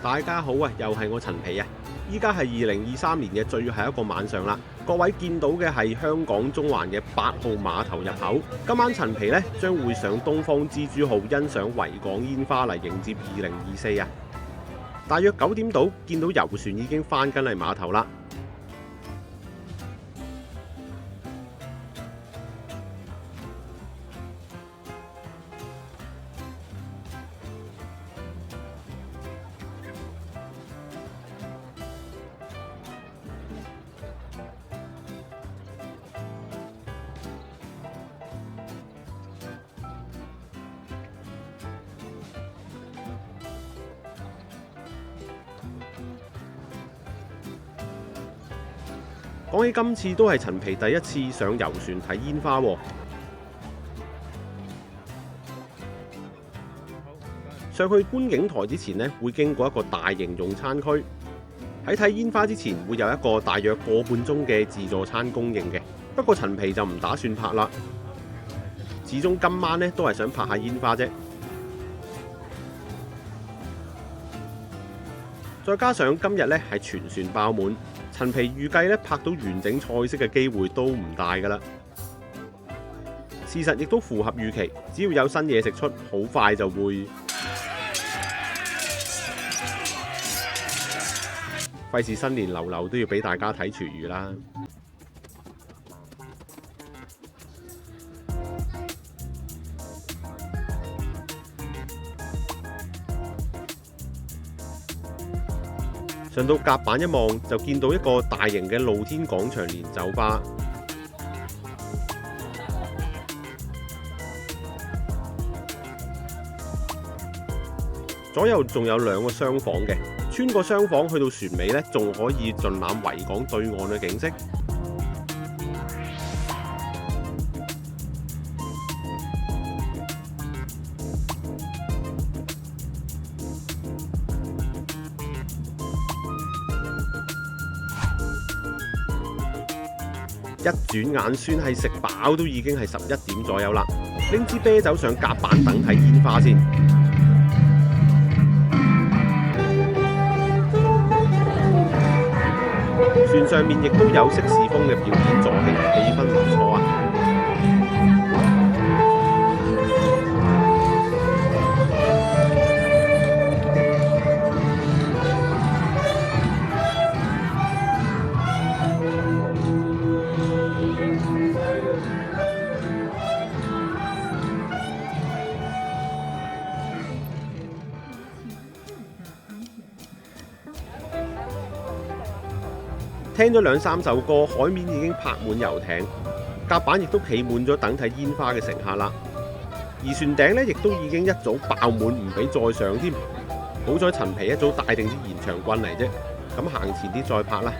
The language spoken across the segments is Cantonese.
大家好啊，又係我陳皮啊！依家係2023年嘅最後一個晚上啦，各位見到嘅係香港中環嘅8號碼頭入口。今晚陳皮呢將會上東方之珠號欣賞維港煙花嚟迎接2024啊！大約9點到，見到遊船已經返緊嚟碼頭啦。講起今次都係陳皮第一次上遊船睇煙花喎。上去觀景台之前呢，會經過一個大型用餐區。喺睇煙花之前，會有一個大約個半鐘嘅自助餐供應嘅。不過陳皮就唔打算拍啦，始終今晚呢都係想拍下煙花啫。再加上今日呢係全船爆滿。陳皮預計咧拍到完整菜式嘅機會都唔大㗎啦。事實亦都符合預期，只要有新嘢食出，好快就會。費事新年流流都要俾大家睇廚餘啦。上到甲板一望，就見到一個大型嘅露天廣場連酒吧，左右仲有2個廂房嘅，穿過廂房去到船尾呢，仲可以盡覽維港對岸嘅景色。一轉眼算係食飽，都已經係11點左右啦。拎支啤酒上甲板等睇煙花先。船上面亦都有色士風嘅表演助興，氣氛唔錯啊！聽咗2、3首歌，海面已經泊滿遊艇，甲板亦都企滿咗等睇煙花嘅乘客啦。而船頂呢，亦都已經一早爆滿，唔俾再上添。好彩陳皮一早帶定啲延長棍嚟啫，咁行前啲再拍啦。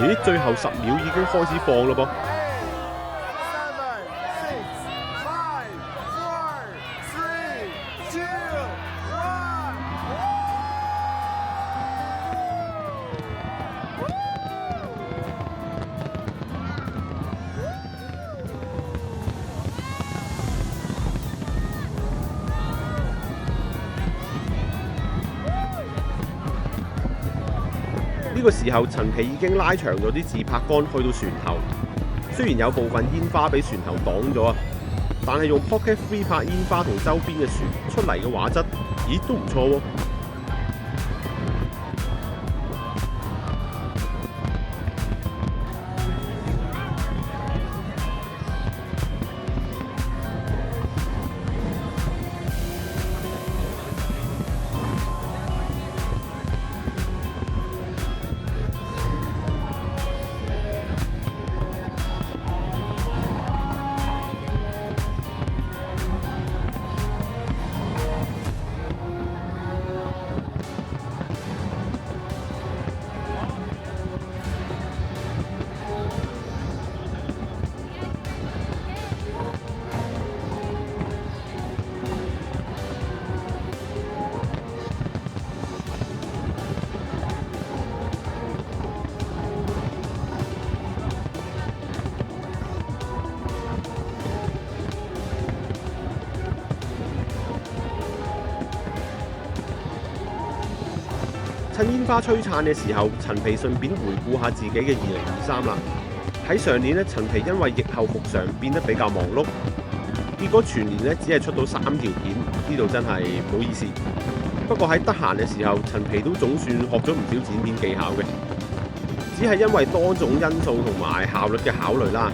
咦，最後10秒已經開始放嘞噃！呢個時候，陳皮已經拉長咗啲自拍杆去到船頭。雖然有部分煙花俾船頭擋咗啊，但係用 Pocket 3拍煙花同周邊嘅船出嚟嘅畫質，咦都唔錯喎。趁煙花璀璨嘅時候，陳皮順便回顧下自己嘅2023啦。喺上年咧，陳皮因為疫後復常變得比較忙碌，結果全年咧只係出到3條片，呢度真係唔好意思。不過喺得閒嘅時候，陳皮都總算學咗唔少剪片技巧嘅，只係因為多種因素同埋效率嘅考慮啦。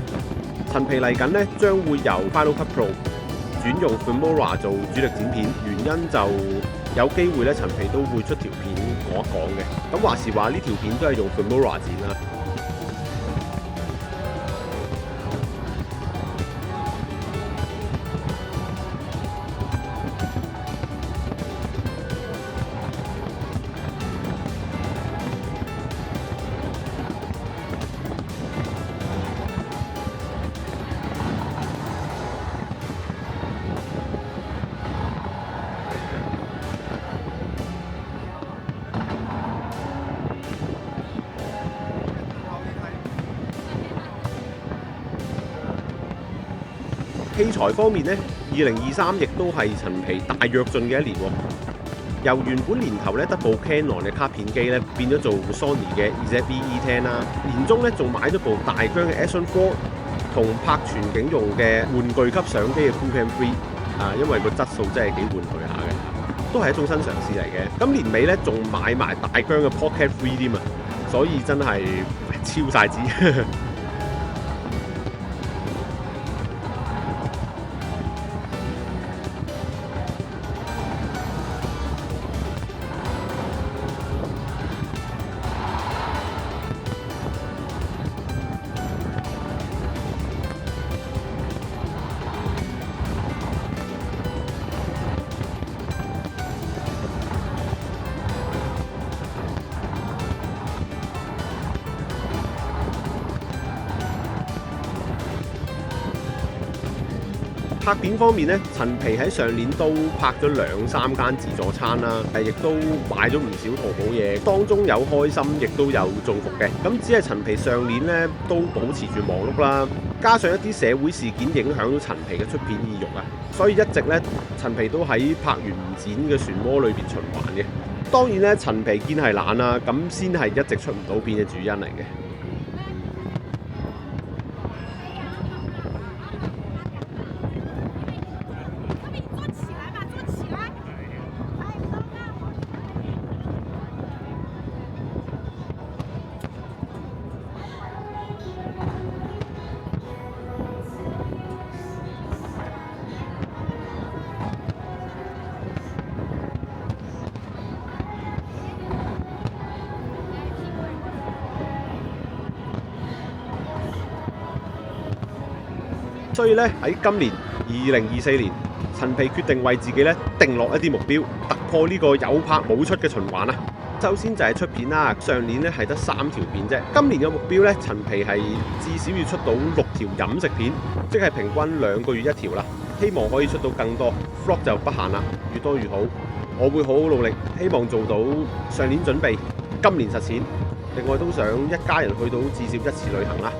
陳皮嚟緊咧將會由 Final Cut Pro 轉用 Filmora 做主力剪片，原因就有機會咧陳皮都會出條片講一講嘅。咁話時話呢條片都係用 Filmora 剪啦。器材方面呢，2023亦都係陳皮大躍進嘅一年喎。由原本年頭咧得部 Canon 嘅卡片機咧，變咗做 Sony 嘅 ZV-E10 啦。年中咧仲買咗部大疆嘅 Action 4同拍全景用嘅玩具級相機嘅 Fullcam 3因為個質素真係幾玩具下嘅，都係一種新嘗試嚟嘅。咁年尾咧仲買埋大疆嘅 Pocket 3添啊，所以真係超晒支。拍片方面咧，陳皮喺上年都拍咗2、3間自助餐啦，亦都買咗唔少淘寶嘢，當中有開心，亦都有中伏嘅。咁只係陳皮上年咧都保持住忙碌啦，加上一啲社會事件影響到陳皮嘅出片意欲啊，所以一直咧陳皮都喺拍完唔剪嘅漩渦裏邊循環嘅。當然咧，陳皮堅係懶啦，咁先係一直出唔到片嘅主因嚟嘅。所以咧喺今年2024年，陳皮決定為自己咧定落一啲目標，突破呢個有拍冇出嘅循環啊！首先就係出片啦，上年咧係得3條片啫，今年嘅目標咧，陳皮係至少要出到6條飲食片，即係平均2個月1條啦。希望可以出到更多 vlog 就不限啦，越多越好。我會好好努力，希望做到上年準備，今年實踐。另外都想一家人去到至少1次旅行啦。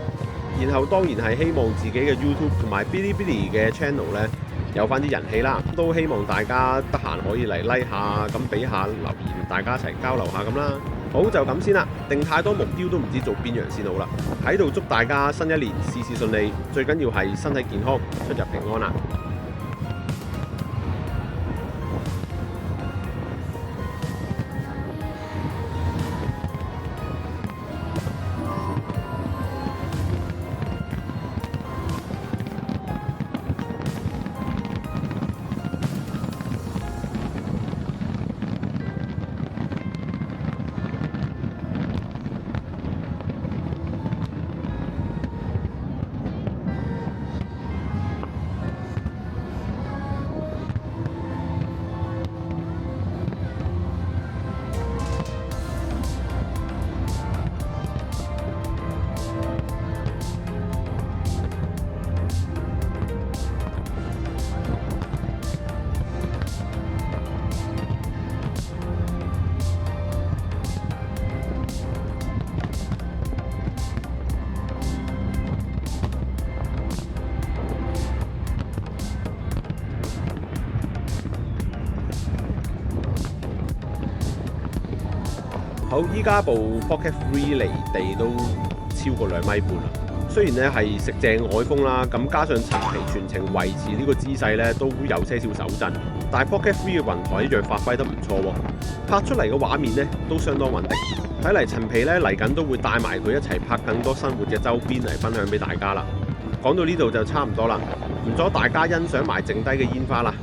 然後當然係希望自己嘅 YouTube 同埋 Bilibili 嘅 channel 咧有翻啲人氣啦，都希望大家得閒可以嚟 like 下，咁俾下留言，大家一齊交流下咁啦。好就咁先啦，定太多目標都唔知做邊樣先好啦。喺度祝大家新一年事事順利，最緊要係身體健康，出入平安啦！好，依家部 Pocket 3離地都超過2.5米啦。雖然咧係食正海風啦，咁加上陳皮全程維持呢個姿勢咧，都有些少手震。但係 Pocket 3嘅雲台一樣發揮得唔錯喎，拍出嚟嘅畫面咧都相當穩定。睇嚟陳皮咧嚟緊都會帶埋佢一齊拍更多生活嘅周邊嚟分享俾大家啦。講到呢度就差唔多啦，唔阻大家欣賞埋剩低嘅煙花啦。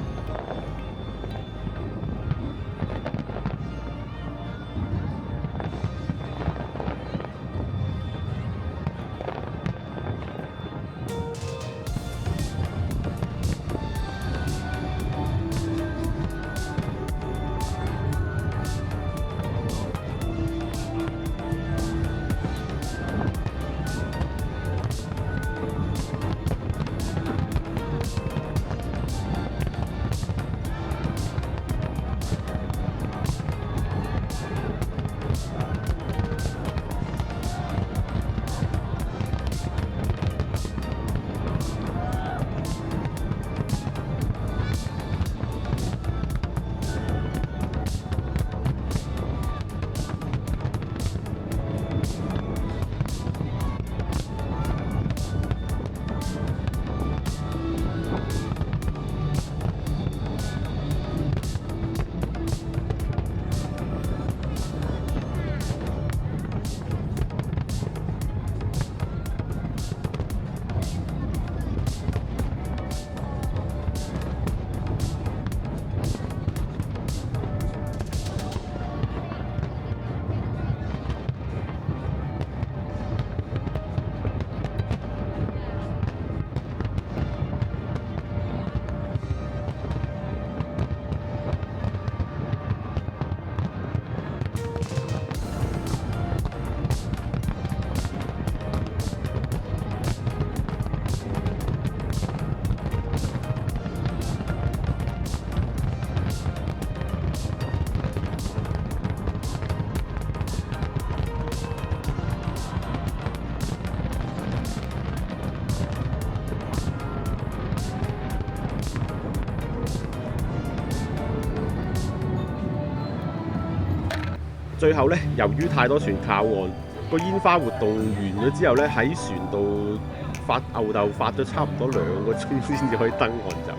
最後咧，由於太多船靠岸，個煙花活動完咗之後咧，喺船度發吽哣發咗差唔多2個鐘先至可以登岸走。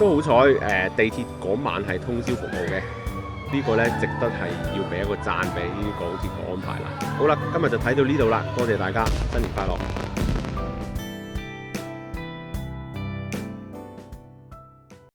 都好彩地鐵嗰晚係通宵服務嘅，呢個咧值得係要俾一個讚俾港鐵嘅安排啦。好啦，今日就睇到呢度啦，多謝大家，新年快樂！